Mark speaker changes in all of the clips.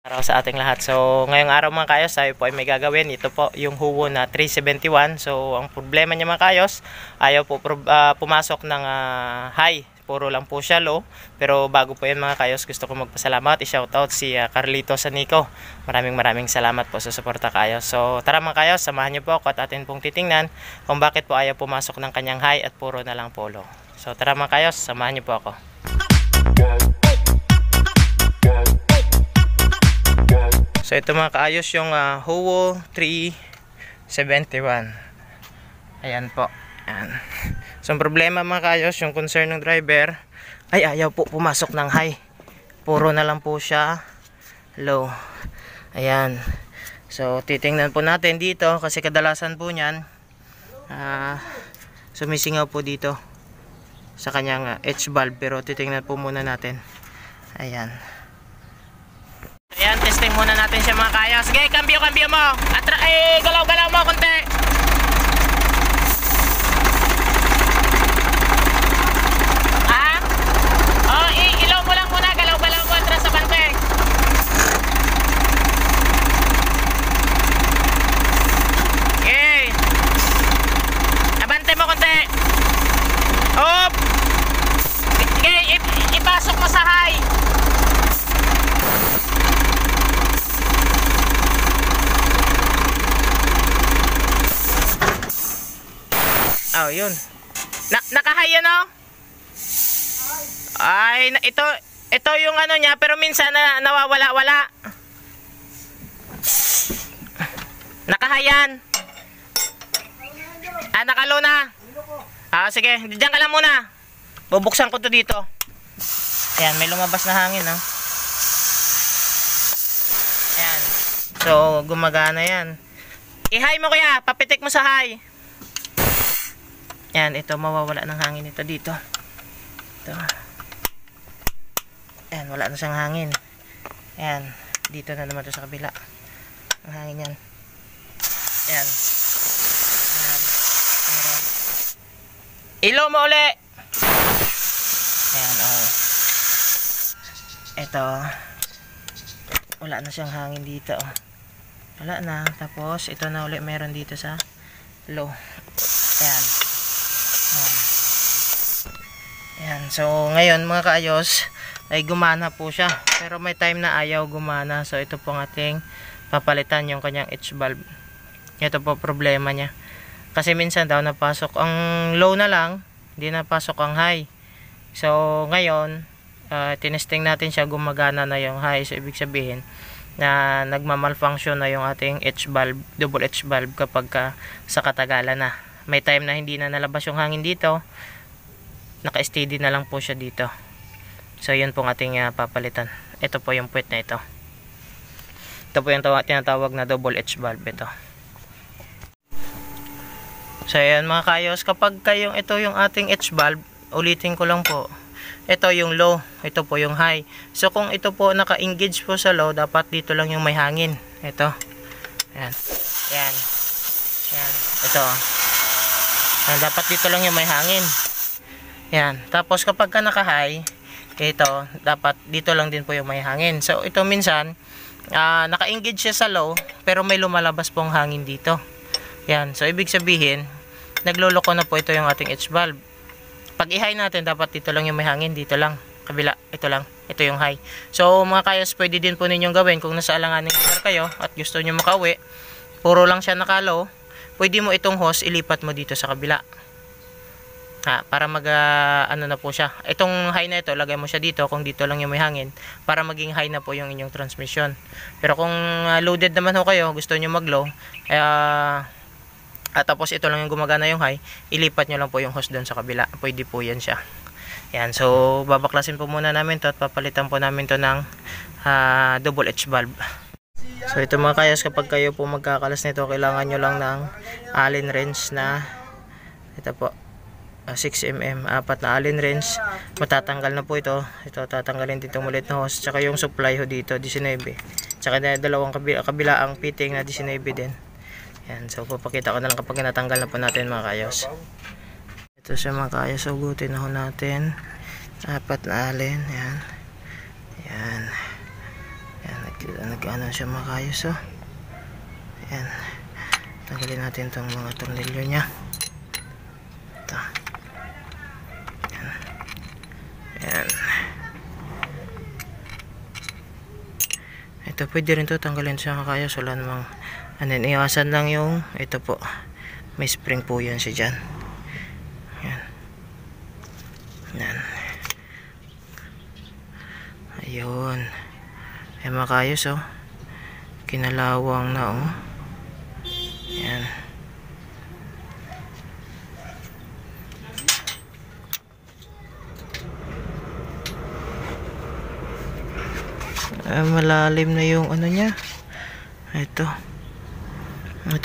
Speaker 1: Araw sa ating lahat. So, ngayong araw mga kayos, tayo po ay may gagawin. Ito po yung Huwo na 371. So, ang problema niya mga kayos, ayaw po pumasok ng high. Puro lang po siya low. Pero bago po yan mga kayos, gusto ko magpasalamat. I-shoutout si Carlito Sanico. Maraming salamat po sa suporta kayos. So, tara mga kayos, samahan niyo po ako at atin pong titingnan kung bakit po ayaw pumasok ng kanyang high at puro na lang po low. So, tara mga kayos, samahan niyo po ako. So ito mga kaayos yung Huwo 371. Ayan po. Ayan. So ang problema mga kaayos, yung concern ng driver ay ayaw po pumasok ng high. Puro na lang po siya low. Ayan. So titingnan po natin dito kasi kadalasan po niyan sumisingaw po dito sa kanyang H valve, pero titingnan po muna natin. Ayan. Ayan, testing muna natin siya mga kayos. Sige, kambyo mo. Galaw mo konti. Ilaw mo lang muna. Galaw mo. Atras sa bante. Okay. Abante mo konti. Hop. Sige, ipasok mo sa high. Oh, yun. Nakahay yun, oh. Ay, ito yung ano niya, pero minsan nawawala-wala. Nakahay yan. Nakalo na. Sige, diyan ka lang muna. Bubuksan ko to dito. Ayan, may lumabas na hangin, oh. Ayan. So, gumagana yan. I-high mo kuya, papitik mo sa high. Yan, ito mawawala ng hangin ito dito. Ito. Yan, wala na siyang hangin. Yan, dito na naman ito sa kabila. Ang hangin yan. Yan. Yan. Ilaw mo uli. Ayan, oh. Ito. Wala na siyang hangin dito, oh. Wala na. Tapos, ito na uli meron dito sa low. Ayan. Ayan, so ngayon mga kaayos ay gumana po siya, pero may time na ayaw gumana. So ito po ang ating papalitan, yung kanyang H valve. Ito po problema niya, kasi minsan daw napasok ang low na lang, hindi napasok ang high. So ngayon tinesting natin siya, gumagana na yung high. So ibig sabihin na nagmamalfunction na yung ating H valve, double H valve, kapag sa katagalan na. May time na hindi na nalabas yung hangin dito, naka-steady na lang po siya dito. So yun pong ating papalitan. Ito po yung puwet na ito. Ito po yung tinatawag na double H valve ito. So ayan mga kayos, kapag kayong ito yung ating H valve, ulitin ko lang po, ito yung low, ito po yung high. So kung ito po naka-engage po sa low, dapat dito lang yung may hangin. Ito. Ayan. Ayan. Ayan. Ito. Dapat dito lang yung may hangin. Yan. Tapos kapag ka naka-high, ito, dapat dito lang din po yung may hangin. So ito minsan, naka-engage siya sa low, pero may lumalabas pong hangin dito. Yan. So ibig sabihin, nagloloko na po ito yung ating H valve. Pag i-high natin, dapat dito lang yung may hangin, dito lang. Kabila, ito lang. Ito yung high. So mga kayos, pwede din po ninyong gawin kung nasa alanganing lugar kayo at gusto nyo makauwi, puro lang siya naka-low, pwede mo itong hose, ilipat mo dito sa kabila. Para ano na po siya. Itong high na ito, lagay mo siya dito kung dito lang yung may hangin, para maging high na po yung inyong transmission. Pero kung loaded naman ho kayo, gusto nyo mag-low, tapos ito lang yung gumagana yung high, ilipat nyo lang po yung hose doon sa kabila. Pwede po yan siya. Yan. So babaklasin po muna namin to at papalitan po namin to ng double H valve. So ito mga kayos, kapag kayo po magkakalas nito, kailangan nyo lang ng Allen wrench na ito po, 6mm, 4 na Allen wrench. Matatanggal na po ito. Ito tatanggalin dito ulit na hose, tsaka yung supply ho dito 19, tsaka dalawang kabila ang fitting na 19 din. Yan, so papakita ko na lang kapag natanggal na po natin mga kayos. Ito siya mga kayos, ugutin na ho natin. 4 na Allen, yan. Yan. Yan, Sila nag-ano siya mga kaayos, oh. Ayan. Tanggalin natin itong mga tornilyo nya. Ito. Ayan. Ayan. Ito pwede rin to tanggalin siya mga kaayos. Wala namang iwasan lang yung ito po. May spring po yan siya dyan. Ayan. Ayan. Ayun. Ayan mga kaayos, oh. Kinalawang na, oh. Ayan. Malalim na yung ano nya. Ito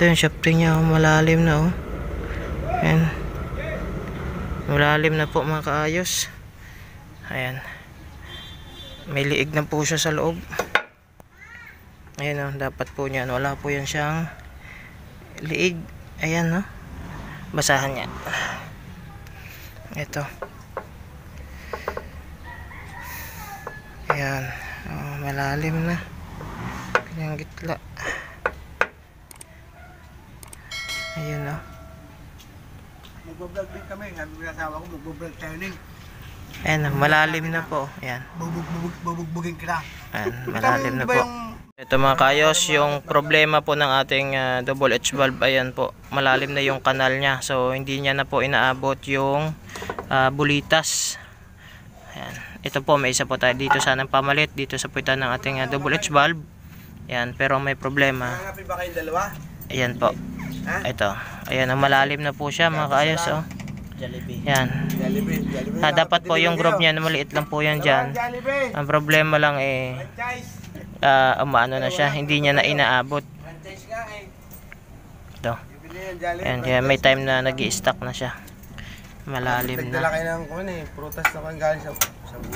Speaker 1: yung shafting nya, oh. Malalim na, oh. Ayan. Malalim na po mga kaayos. Ayan. May liig na po siya sa loob. Ayan, oh. Dapat po niyan. Wala po yan siyang liig. Ayan, no. Basahan niya. Ito. Ayan. Oh, malalim na. Kanyang gitla. Ayun, no.
Speaker 2: Mag-vlog din kami. Sabi ko sa asawa ko, mag-vlog tayo din.
Speaker 1: Ayan, malalim na po. Ayan.
Speaker 2: Bubugbugin kita.
Speaker 1: Ayan, malalim na po. Ito mga kaayos, yung problema po ng ating double H valve, ayan po, malalim na yung kanal niya. So, hindi niya na po inaabot yung bulitas. Ayan. Ito po, may isa po tayo dito sanang pamalit dito sa puwitan ng ating double H valve. Ayan, pero may problema.
Speaker 2: Hanapin ba kayong dalawa?
Speaker 1: Ayan po.
Speaker 2: Ha?
Speaker 1: Ito. Ayan, ang malalim na po siya mga kaayos, oh. Ayan. Dapat po yung group niya na maliit lang po yan dyan. Ang problema lang umaano na siya, hindi niya na inaabot. Ito. Ayan, kaya may time na nag-i-stuck na siya. Malalim na.
Speaker 2: Nagdala kayo ng prutas na kung galing sa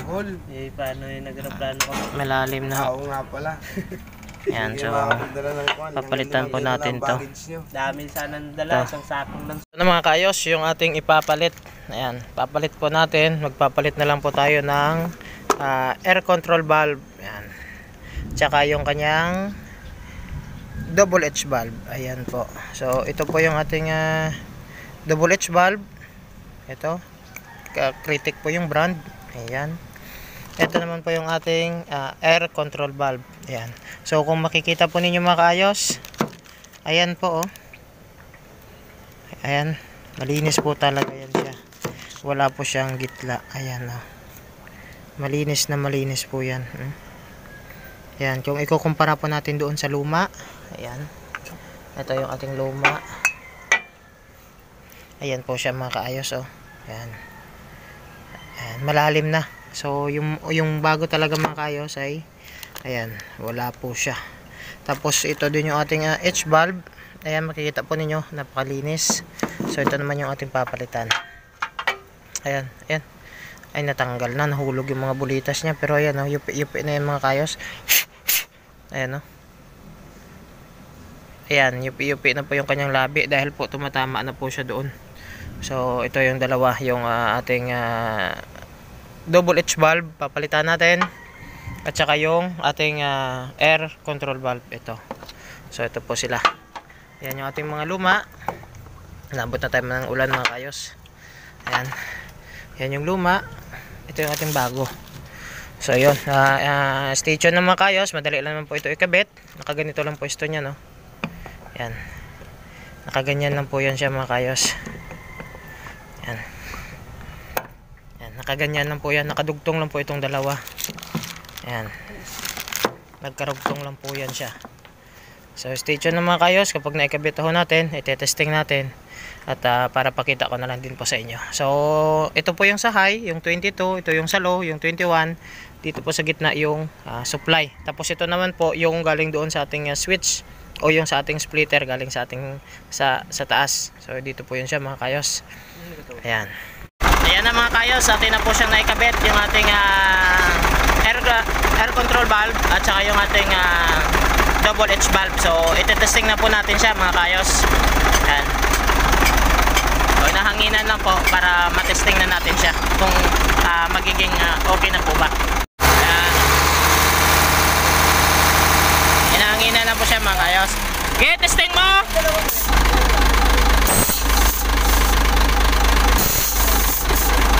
Speaker 2: buhol.
Speaker 3: Paano yung nagreplano ko?
Speaker 1: Malalim na.
Speaker 2: Oo nga pala.
Speaker 1: Ayan, so papalitan po natin to.
Speaker 3: Dami sana dala, isang sakong lang.
Speaker 1: Ano mga kaayos, yung ating ipapalit. Ayan, papalit po natin. Magpapalit na lang po tayo ng air control valve. Ayan. Tsaka yung kanyang double H valve. Ayan po. So ito po yung ating double H valve. Ito. Critic po yung brand. Ayan. Ito naman po yung ating air control valve. Ayan. So kung makikita po ninyo mga kaayos, ayan po, oh. Ayan. Malinis po talaga yan siya. Wala po siyang gitla. Ayan, oh. Malinis na malinis po yan. Ayan. Kung ikukumpara po natin doon sa luma, ayan. Ito yung ating luma. Ayan po siya mga kaayos, oh. Ayan. Ayan. Malalim na. So yung bago talaga mga kaayos ay ayan, wala po siya. Tapos ito din yung ating H valve. Ayan, makikita po ninyo, napakalinis. So ito naman yung ating papalitan. Ayan, ayan. Ay natanggal na, nahulog yung mga bulitas niya, pero ayan, oh, yupi na yung mga kaayos. Ayan, oh. Ayan, yupi na po yung kanyang labi dahil po tumatama na po siya doon. So ito yung dalawa, yung ating double H valve, papalitan natin. At saka yung ating air control valve, ito. So ito po sila. Ayan yung ating mga luma. Nabot na tayo ng ulan mga kaayos. Ayan. Ayan yung luma. Ito yung ating bago. So yun, station ng mga kaayos. Madali lang naman po ito ikabit. Nakaganito lang po ito nya, no. Ayan. Nakaganyan lang po yan siya mga kaayos. Ayan. Nakaganyan lang po yan, nakadugtong lang po itong dalawa. Ayan, nagkarugtong lang po yan siya. So stay tuned na mga kaayos, kapag naikabit ho natin, itetesting natin. At para pakita ko na lang din po sa inyo. So ito po yung sa high, yung 22, ito yung sa low, yung 21. Dito po sa gitna yung supply. Tapos ito naman po yung galing doon sa ating switch, o yung sa ating splitter galing sa ating sa taas. So dito po yun siya mga kaayos. Ayan. Ayan na mga kaayos, atin na po siyang naikabit yung ating air control valve at saka yung ating double H valve. So itetesting na po natin siya mga kaayos. Ayan. So nahanginan lang po para matesting na natin siya kung magiging okay na po ba. Ayan. na po siya mga kayos. Okay, testing mo!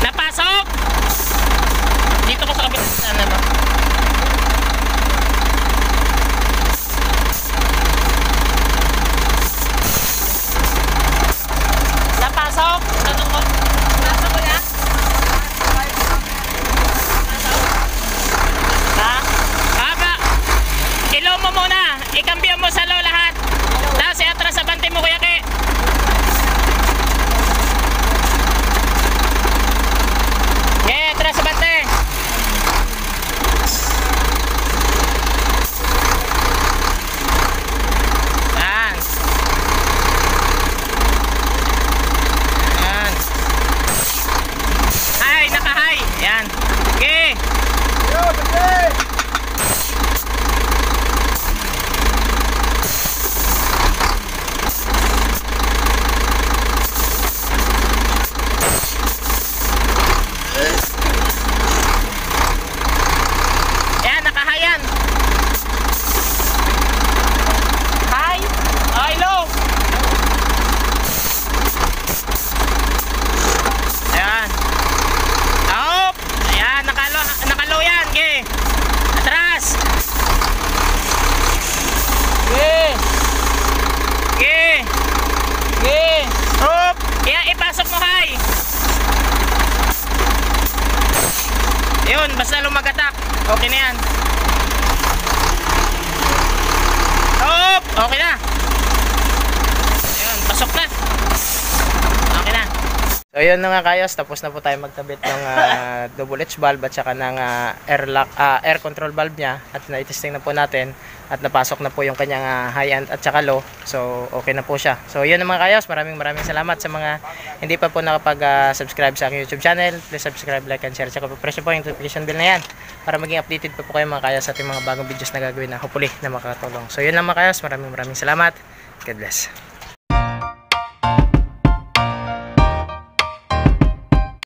Speaker 1: Napasok! Dito ko sa kabilang sana ba? Napasok! Tanong ko? Napasok ko na? Ha? Haba! Ilaw mo muna! Ikambyo mo sa low lahat! Tapos iatras sa bante mo kuya Ke! Yeah, atras sa bante! Yan! Yan! Hay! Naka-hay! Yan! Okay!
Speaker 2: Yo, okay!
Speaker 1: Yan, nakahayan. High. Ay, low. Ayan. Up. Ayan, nakalow yan. Okay. Atras. Okay. Okay. Okay. Up. Ayan, ipasok mo high. Yun, basta lumagatak. Okay na yan. Up! Okay na. Ayun, pasok na. Okay na. So yun na nga kayos, tapos na po tayo magkabit ng double H valve at saka ng air control valve niya, at na-testing na po natin at napasok na po yung kanyang high end at saka low. So okay na po siya. So yun na mga kayos, maraming salamat sa mga hindi pa po nakapag-subscribe sa aking YouTube channel. Please subscribe, like and share, at saka press po yung notification bell na yan para maging updated pa po kayo mga kayos sa ating mga bagong videos na gagawin na hopefully na makakatulong. So yun lang mga kayos, maraming salamat. God bless.